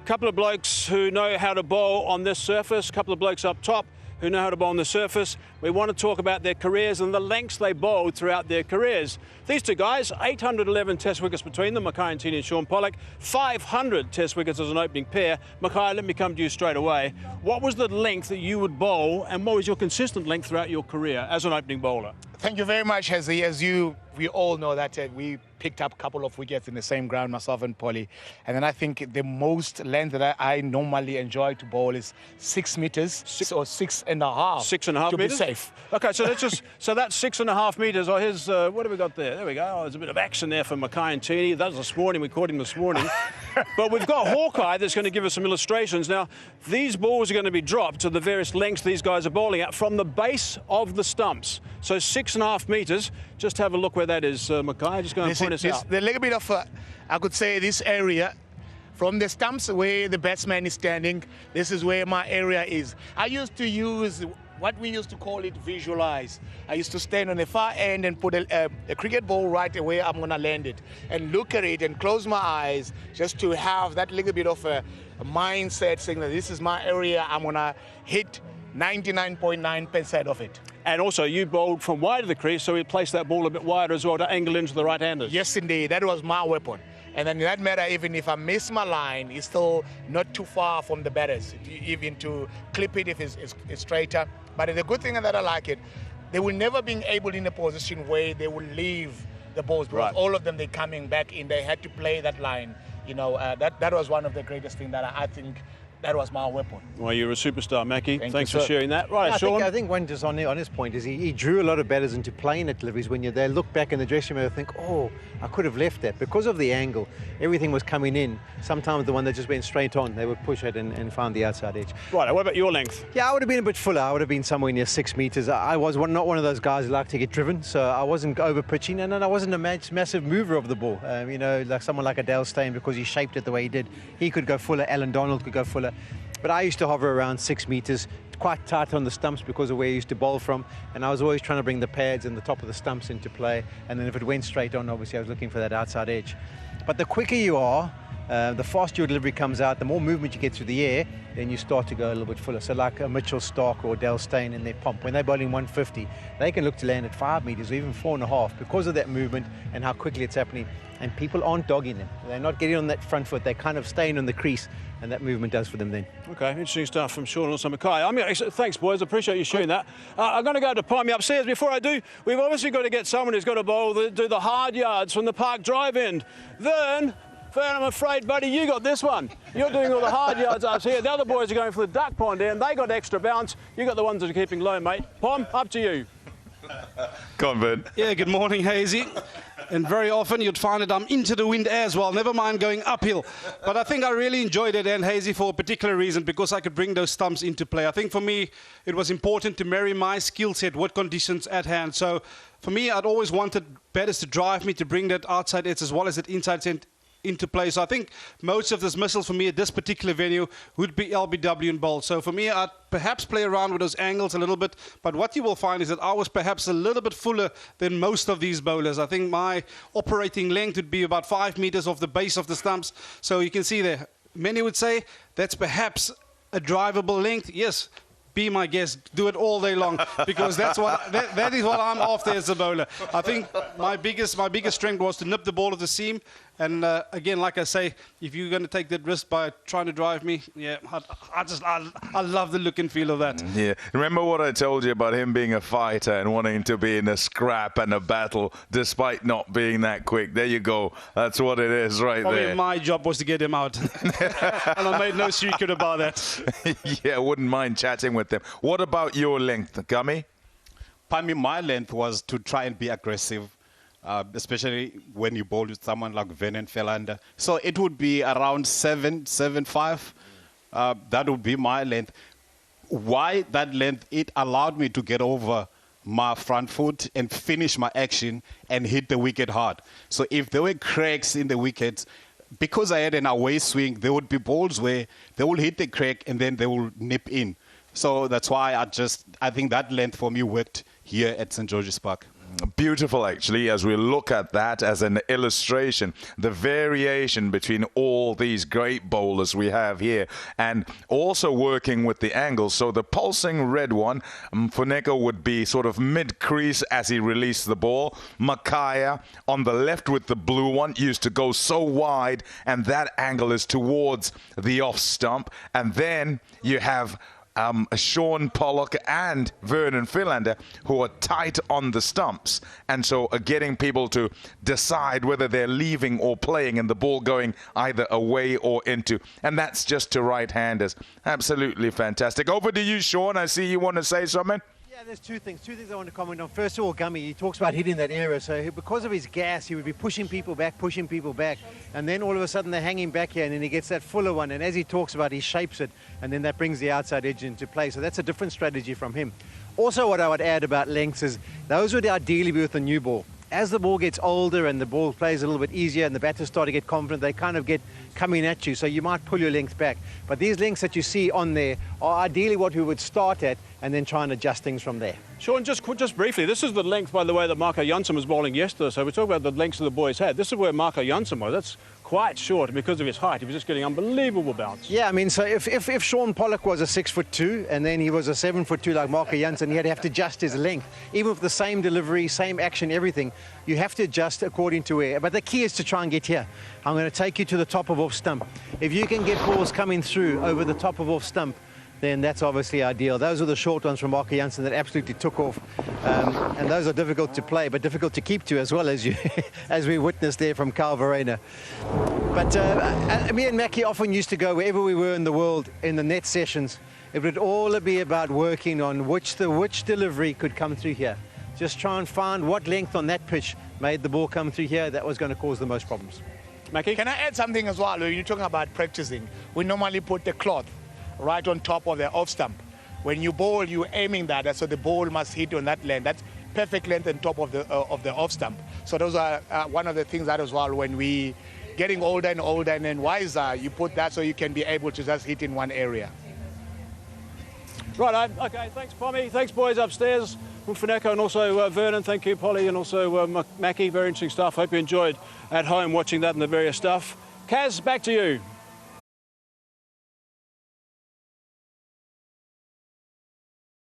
couple of blokes who know how to bowl on this surface, a couple of blokes up top who know how to bowl on the surface. We want to talk about their careers and the lengths they bowled throughout their careers. These two guys, 811 test wickets between them, Makhaya Ntini and Shaun Pollock, 500 test wickets as an opening pair. Makhaya, let me come to you straight away. What was the length that you would bowl, and what was your consistent length throughout your career as an opening bowler? Thank you very much, Hezi. As we all know that we picked up a couple of wickets in the same ground, myself and Polly. And then I think the most length that I normally enjoy to bowl is 6 meters, or 6.5. 6.5 to meters? be safe. Okay, so let's just, so that's 6.5 meters. Oh, here's, what have we got there? There we go. Oh, there's a bit of action there for Makhaya Ntini. That was this morning. We caught him this morning. But we've got Hawkeye that's going to give us some illustrations. Now, these balls are going to be dropped to the various lengths these guys are bowling at from the base of the stumps. So 6.5 meters. Just have a look where that is, Makhaya. Just go and point us out. A little bit of, I could say, this area. From the stumps where the batsman is standing, this is where my area is. I used to use what we used to call it visualize. I used to stand on the far end and put a cricket ball right where I'm going to land it and look at it and close my eyes just to have that little bit of a mindset saying that this is my area, I'm going to hit 99.9% of it. And also, you bowled from wide of the crease, so we placed that ball a bit wider as well to angle into the right-handers. Yes, indeed. That was my weapon. And then in that matter, even if I miss my line, it's still not too far from the batters, even to clip it if it's straighter. But the good thing that I like it, they will never be able in a position where they will leave the balls, because all of them, they're coming back in. They had to play that line. You know, that was one of the greatest things that I think that was my weapon. Well, you're a superstar, Mackie. Thanks for sir. sharing that. Right, Shaun? I think one just on his point is he drew a lot of batters into playing at deliveries. When they look back in the dressing room and think, oh, I could have left that. Because of the angle, everything was coming in. Sometimes the one that just went straight on, they would push it and find the outside edge. Right, what about your length? Yeah, I would have been a bit fuller. I would have been somewhere near 6 meters. I was not one of those guys who like to get driven, so I wasn't over pitching, and then I wasn't a massive mover of the ball. You know, like someone like Adele Steyn, because he shaped it the way he did. He could go fuller. Alan Donald could go fuller. But I used to hover around 6 meters, quite tight on the stumps because of where I used to bowl from, and I was always trying to bring the pads and the top of the stumps into play, and then if it went straight on, obviously I was looking for that outside edge. But the quicker you are, the faster your delivery comes out, the more movement you get through the air, then you start to go a little bit fuller. So like a Mitchell Stark or Dale Steyn in their pomp, when they're bowling 150, they can look to land at 5 meters or even 4.5 because of that movement and how quickly it's happening. And people aren't dogging them. They're not getting on that front foot. They're kind of staying on the crease, and that movement does for them then. Okay, interesting stuff from Shaun and also Makhaya. Thanks, boys. I appreciate you sharing that. I'm going to go to Palmy upstairs. Before I do, we've obviously got to get someone who's got to bowl, do the hard yards from the park drive end. Vern, I'm afraid, buddy, you got this one. You're doing all the hard yards up here. The other boys are going for the duck pond end. They got extra bounce. You got the ones that are keeping low, mate. Pom, up to you. Go on, Vern. Yeah, good morning, Hazy. And very often you'd find that I'm into the wind as well, never mind going uphill. But I think I really enjoyed it, and Hazy, for a particular reason, because I could bring those stumps into play. I think for me, it was important to marry my skill set with conditions at hand. So for me, I'd always wanted batters to drive me to bring that outside edge as well as that inside edge into play. So I think most of dismissals for me at this particular venue would be LBW and bowl. So for me, I'd perhaps play around with those angles a little bit, but what you will find is that I was perhaps a little bit fuller than most of these bowlers. I think my operating length would be about 5 meters off the base of the stumps. So you can see there, many would say that's perhaps a drivable length. Yes, be my guest, do it all day long, because that is what I'm after as a bowler. I think my biggest strength was to nip the ball at the seam, and again, like I say, if you're going to take that risk by trying to drive me, yeah, I love the look and feel of that. Yeah, remember what I told you about him being a fighter and wanting to be in a scrap and a battle despite not being that quick. There you go. That's what it is right Probably there. My job was to get him out, and I made no secret about that. Yeah, I wouldn't mind chatting with them. What about your length, Gummy? Pardon me, my length was to try and be aggressive, especially when you bowl with someone like Vern and Philander. So it would be around 7.5. That would be my length. Why that length? It allowed me to get over my front foot and finish my action and hit the wicket hard. So if there were cracks in the wickets, because I had an away swing, there would be balls where they will hit the crack and then they will nip in. So that's why I think that length for me worked here at St. George's Park. beautiful, actually, as we look at that as an illustration, the variation between all these great bowlers we have here, and also working with the angles. So the pulsing red one, Funeka would be sort of mid-crease as he released the ball. Makhaya on the left with the blue one used to go so wide, and that angle is towards the off stump. And then you have Shaun Pollock and Vernon Philander, who are tight on the stumps, and so are getting people to decide whether they're leaving or playing, and the ball going either away or into, and that's just to right-handers. Absolutely fantastic. Over to you, Shaun. I see you want to say something. Yeah, there's two things I want to comment on. First of all, Gummy, he talks about hitting that area. So because of his gas, he would be pushing people back, and then all of a sudden they're hanging back here, and then he gets that fuller one, and as he talks about, he shapes it, and then that brings the outside edge into play. So that's a different strategy from him. Also, what I would add about lengths is those would ideally be with a new ball. As the ball gets older and the ball plays a little bit easier and the batters start to get confident, they kind of get coming at you, so you might pull your length back. But these lengths that you see on there are ideally what we would start at and then try and adjust things from there. Shaun, just briefly, this is the length, by the way, that Makhaya Ntini was bowling yesterday. So we talk about the lengths that the boys had. This is where Makhaya Ntini was. That's quite short because of his height. He was just getting unbelievable bounce. Yeah, I mean, so if Shaun Pollock was a 6'2" and then he was a 7'2" like Makhaya Ntini, he'd have to adjust his length. Even with the same delivery, same action, everything, you have to adjust according to where. But the key is to try and get here. I'm going to take you to the top of off stump. If you can get balls coming through over the top of off stump, then that's obviously ideal. Those are the short ones from Makhaya Ntini that absolutely took off. And those are difficult to play, but difficult to keep to as well, as we witnessed there from Kyle Verreynne. But me and Mackie often used to go wherever we were in the world in the net sessions. It would all be about working on which delivery could come through here. Just try and find what length on that pitch made the ball come through here. That was going to cause the most problems. Mackie? Can I add something as well? When you're talking about practicing, we normally put the cloth right on top of the off stump. When you bowl, you're aiming that, so the ball must hit on that length. That's perfect length on top of the off stump. So those are one of the things that as well, when we getting older and older and then wiser, you put that so you can be able to just hit in one area. Right, okay, thanks, Pommy. Thanks, boys upstairs. From Funeka and also Vernon. Thank you, Polly, and also Mackie. Very interesting stuff. Hope you enjoyed at home watching that and the various stuff. Kaz, back to you.